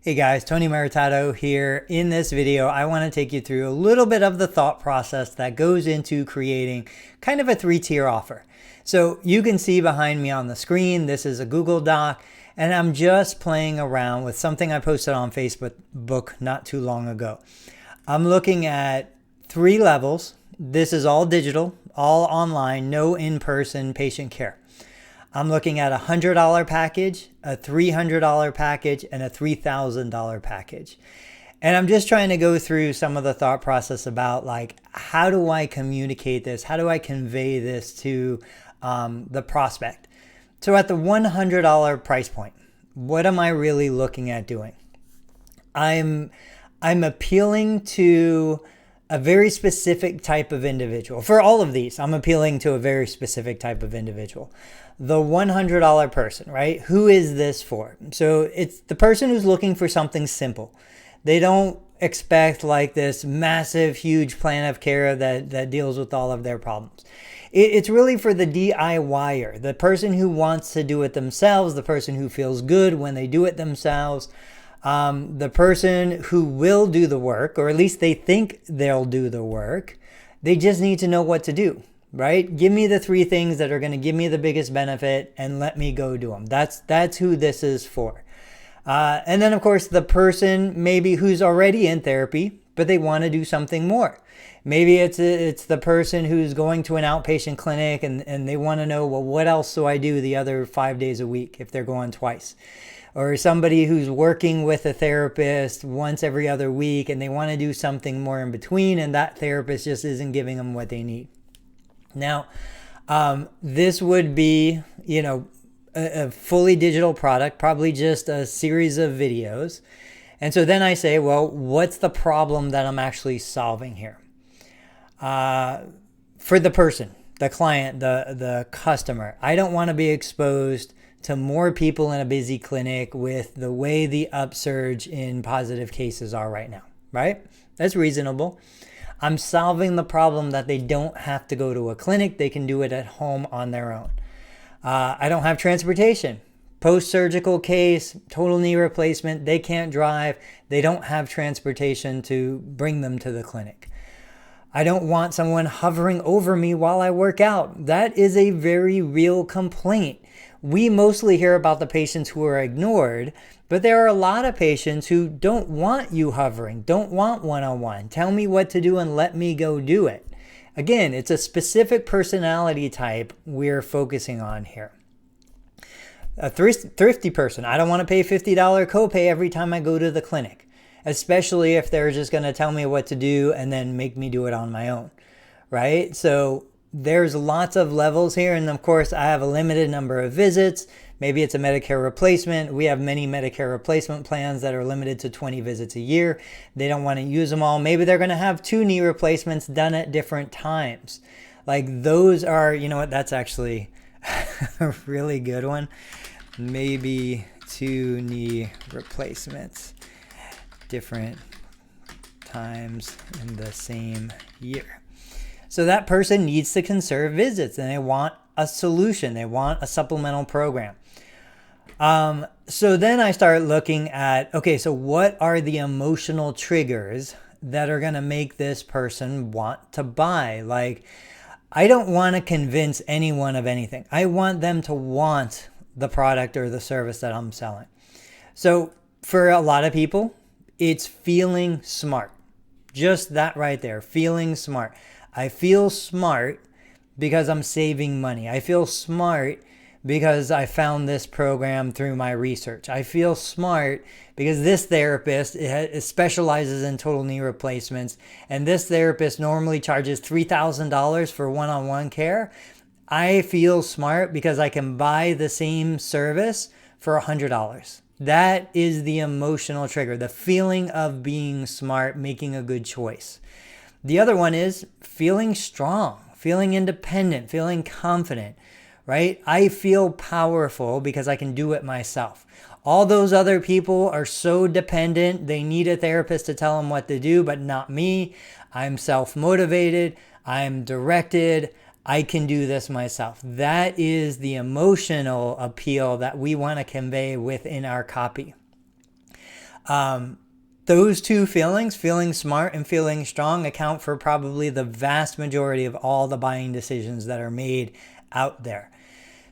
Hey guys, Tony Maritato here. In this video, I want to take you through a little bit of the thought process that goes into creating kind of a three-tier offer. So you can see behind me on the screen, this is a Google Doc, and I'm just playing around with something I posted on Facebook not too long ago. I'm looking at 3 levels. This is all digital, all online, no in-person patient care. I'm looking at a $100 package, a $300 package, and a $3,000 package. And I'm just trying to go through some of the thought process about like, how do I communicate this? How do I convey this to the prospect? So at the $100 price point, what am I really looking at doing? I'm appealing to a very specific type of individual. For all of these, I'm appealing to a very specific type of individual. The $100 person, right? Who is this for? So it's the person who's looking for something simple. They don't expect like this massive, huge plan of care that deals with all of their problems. It's really for the DIYer, the person who wants to do it themselves, the person who feels good when they do it themselves, the person who will do the work, or at least they think they'll do the work. They just need to know what to do, right? Give me the 3 things that are going to give me the biggest benefit and let me go do them. That's who this is for. And then, of course, the person maybe who's already in therapy, but they want to do something more. Maybe it's the person who's going to an outpatient clinic and they want to know, well, what else do I do the other 5 days a week if they're going twice? Or somebody who's working with a therapist once every other week and they want to do something more in between, and that therapist just isn't giving them what they need. Now, this would be, a fully digital product, probably just a series of videos. And so then I say, well, what's the problem that I'm actually solving here? For the person, the client, the customer, I don't want to be exposed to more people in a busy clinic with the way the upsurge in positive cases are right now, right? That's reasonable. I'm solving the problem that they don't have to go to a clinic. They can do it at home on their own. I don't have transportation. Post-surgical case, total knee replacement, they can't drive. They don't have transportation to bring them to the clinic. I don't want someone hovering over me while I work out. That is a very real complaint. We mostly hear about the patients who are ignored, but there are a lot of patients who don't want you hovering, don't want one-on-one. Tell me what to do and let me go do it. Again, it's a specific personality type we're focusing on here. A thrifty person, I don't want to pay $50 copay every time I go to the clinic, especially if they're just going to tell me what to do and then make me do it on my own, right? So there's lots of levels here. And of course, I have a limited number of visits. Maybe it's a Medicare replacement. We have many Medicare replacement plans that are limited to 20 visits a year. They don't want to use them all. Maybe they're going to have 2 knee replacements done at different times. Like those are, you know what, that's actually a really good one. Maybe 2 knee replacements, different times in the same year. So that person needs to conserve visits and they want a solution. They want a supplemental program. So then I start looking at, okay, so what are the emotional triggers that are going to make this person want to buy? Like, I don't want to convince anyone of anything. I want them to want the product or the service that I'm selling. So for a lot of people, it's feeling smart. Just that right there, feeling smart. I feel smart because I'm saving money. I feel smart because I found this program through my research. I feel smart because this therapist specializes in total knee replacements, and this therapist normally charges $3,000 for one-on-one care. I feel smart because I can buy the same service for $100. That is the emotional trigger, the feeling of being smart, making a good choice. The other one is feeling strong, feeling independent, feeling confident, right? I feel powerful because I can do it myself. All those other people are so dependent. They need a therapist to tell them what to do, but not me. I'm self-motivated. I'm directed. I can do this myself. That is the emotional appeal that we want to convey within our copy. Those two feelings, feeling smart and feeling strong, account for probably the vast majority of all the buying decisions that are made out there.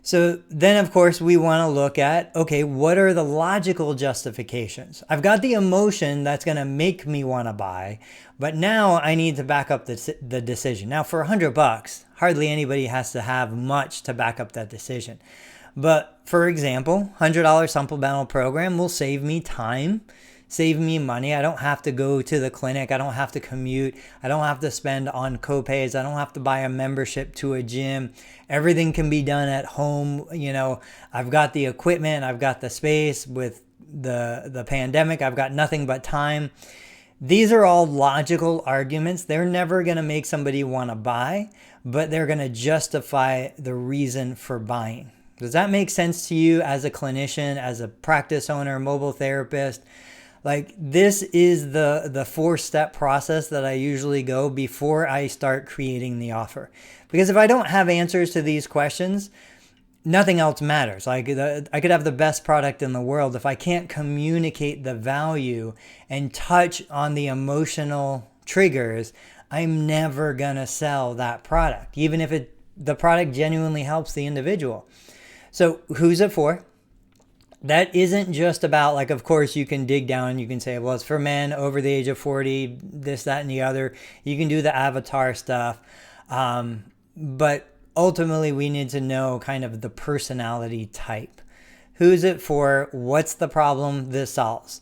So then, of course, we want to look at, okay, what are the logical justifications? I've got the emotion that's going to make me want to buy, but now I need to back up the decision. Now, for $100, hardly anybody has to have much to back up that decision. But for example, $100 supplemental program will save me time, save me money. I don't have to go to the clinic. I don't have to commute. I don't have to spend on copays. I don't have to buy a membership to a gym. Everything can be done at home. You know, I've got the equipment. I've got the space. With the pandemic, I've got nothing but time. These are all logical arguments. They're never going to make somebody want to buy, but they're going to justify the reason for buying. Does that make sense to you as a clinician, as a practice owner, mobile therapist? Like, this is the 4-step process that I usually go before I start creating the offer. Because if I don't have answers to these questions, nothing else matters. Like, I could have the best product in the world. If I can't communicate the value and touch on the emotional triggers, I'm never going to sell that product, even if the product genuinely helps the individual. So who's it for? That isn't just about, like, of course, you can dig down. You can say, well, it's for men over the age of 40, this, that, and the other. You can do the avatar stuff. But ultimately, we need to know kind of the personality type. Who's it for? What's the problem this solves?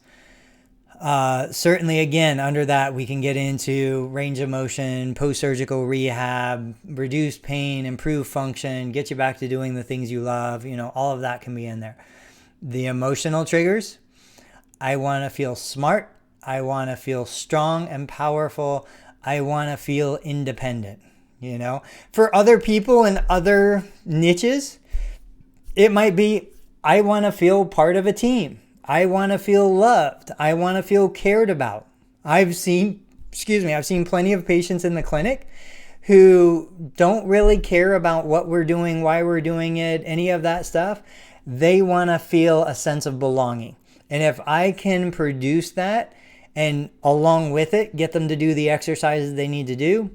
Certainly, again, under that, we can get into range of motion, post-surgical rehab, reduce pain, improve function, get you back to doing the things you love. You know, all of that can be in there. The emotional triggers, I want to feel smart. I want to feel strong and powerful. I want to feel independent. You know, for other people in other niches, it might be, I want to feel part of a team. I want to feel loved. I want to feel cared about. I've seen plenty of patients in the clinic who don't really care about what we're doing, why we're doing it, any of that stuff. They want to feel a sense of belonging. And if I can produce that and along with it, get them to do the exercises they need to do,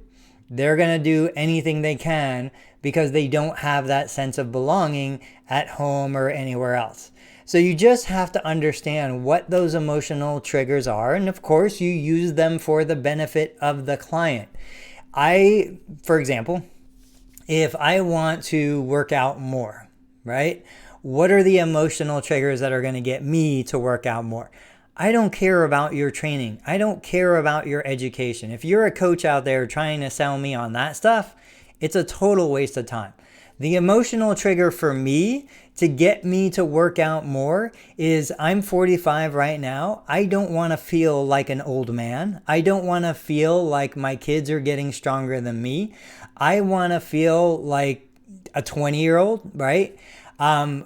they're going to do anything they can because they don't have that sense of belonging at home or anywhere else. So you just have to understand what those emotional triggers are. And of course, you use them for the benefit of the client. For example, if I want to work out more, right? What are the emotional triggers that are going to get me to work out more? I don't care about your training. I don't care about your education. If you're a coach out there trying to sell me on that stuff, it's a total waste of time. The emotional trigger for me to get me to work out more is, I'm 45 right now. I don't want to feel like an old man. I don't want to feel like my kids are getting stronger than me. I want to feel like a 20-year-old, right?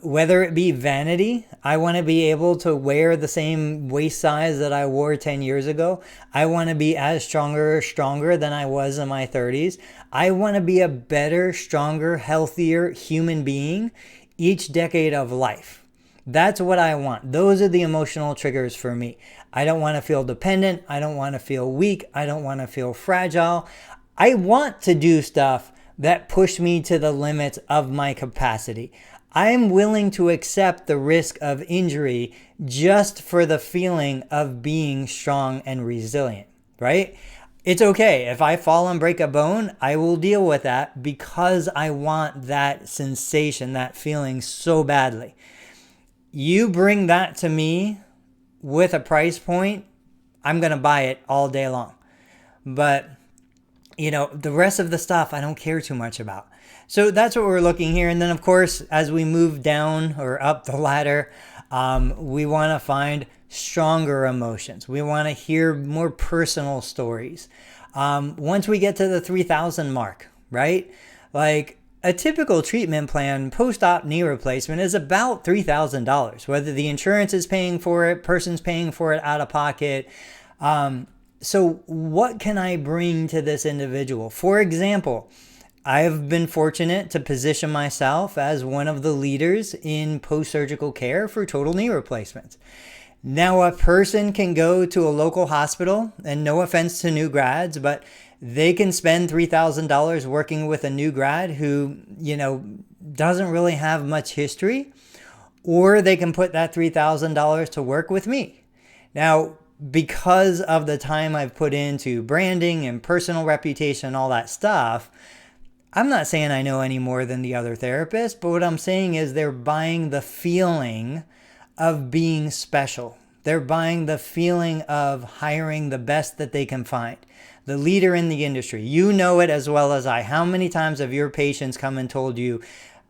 Whether it be vanity, I want to be able to wear the same waist size that I wore 10 years ago. I want to be as stronger than I was in my 30s. I want to be a better, stronger, healthier human being each decade of life. That's what I want. Those are the emotional triggers for me. I don't want to feel dependent. I don't want to feel weak. I don't want to feel fragile. I want to do stuff that push me to the limits of my capacity. I am willing to accept the risk of injury just for the feeling of being strong and resilient, right? It's okay. If I fall and break a bone, I will deal with that because I want that sensation, that feeling so badly. You bring that to me with a price point, I'm going to buy it all day long. But, you know, the rest of the stuff I don't care too much about. So that's what we're looking here. And then, of course, as we move down or up the ladder, we want to find stronger emotions. We want to hear more personal stories. Once we get to the 3,000 mark, right? Like a typical treatment plan, post-op knee replacement is about $3,000, whether the insurance is paying for it, person's paying for it out of pocket. So what can I bring to this individual? For example, I've been fortunate to position myself as one of the leaders in post-surgical care for total knee replacements. Now, a person can go to a local hospital, and no offense to new grads, but they can spend $3,000 working with a new grad who, doesn't really have much history, or they can put that $3,000 to work with me. Now, because of the time I've put into branding and personal reputation, all that stuff, I'm not saying I know any more than the other therapists, but what I'm saying is they're buying the feeling of being special. They're buying the feeling of hiring the best that they can find, the leader in the industry. You know it as well as I. How many times have your patients come and told you,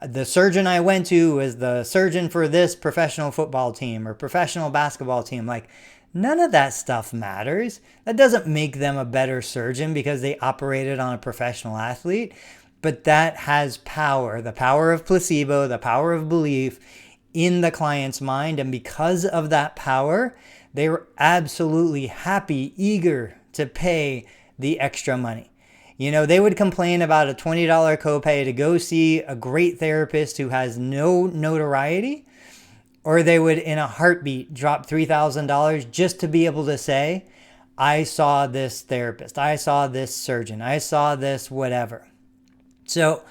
the surgeon I went to was the surgeon for this professional football team or professional basketball team? Like, none of that stuff matters. That doesn't make them a better surgeon because they operated on a professional athlete. But that has power, the power of placebo, the power of belief in the client's mind. And because of that power, they were absolutely happy, eager to pay the extra money. They would complain about a $20 copay to go see a great therapist who has no notoriety, or they would in a heartbeat drop $3,000 just to be able to say, I saw this therapist, I saw this surgeon, I saw this whatever. So,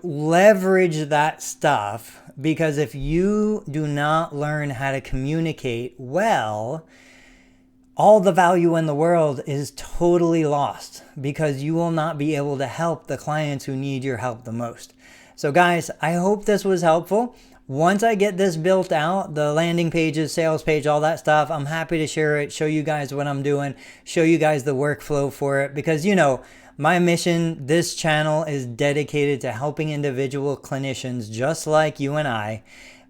leverage that stuff, because if you do not learn how to communicate well, all the value in the world is totally lost because you will not be able to help the clients who need your help the most. So guys, I hope this was helpful. Once I get this built out, the landing pages, sales page, all that stuff, I'm happy to share it, show you guys what I'm doing, show you guys the workflow for it, because my mission, this channel is dedicated to helping individual clinicians just like you and I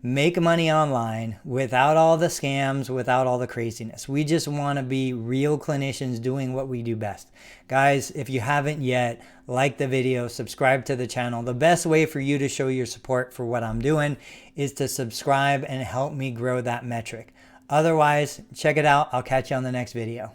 make money online without all the scams, without all the craziness. We just want to be real clinicians doing what we do best. Guys, if you haven't yet, like the video, subscribe to the channel. The best way for you to show your support for what I'm doing is to subscribe and help me grow that metric. Otherwise, check it out. I'll catch you on the next video.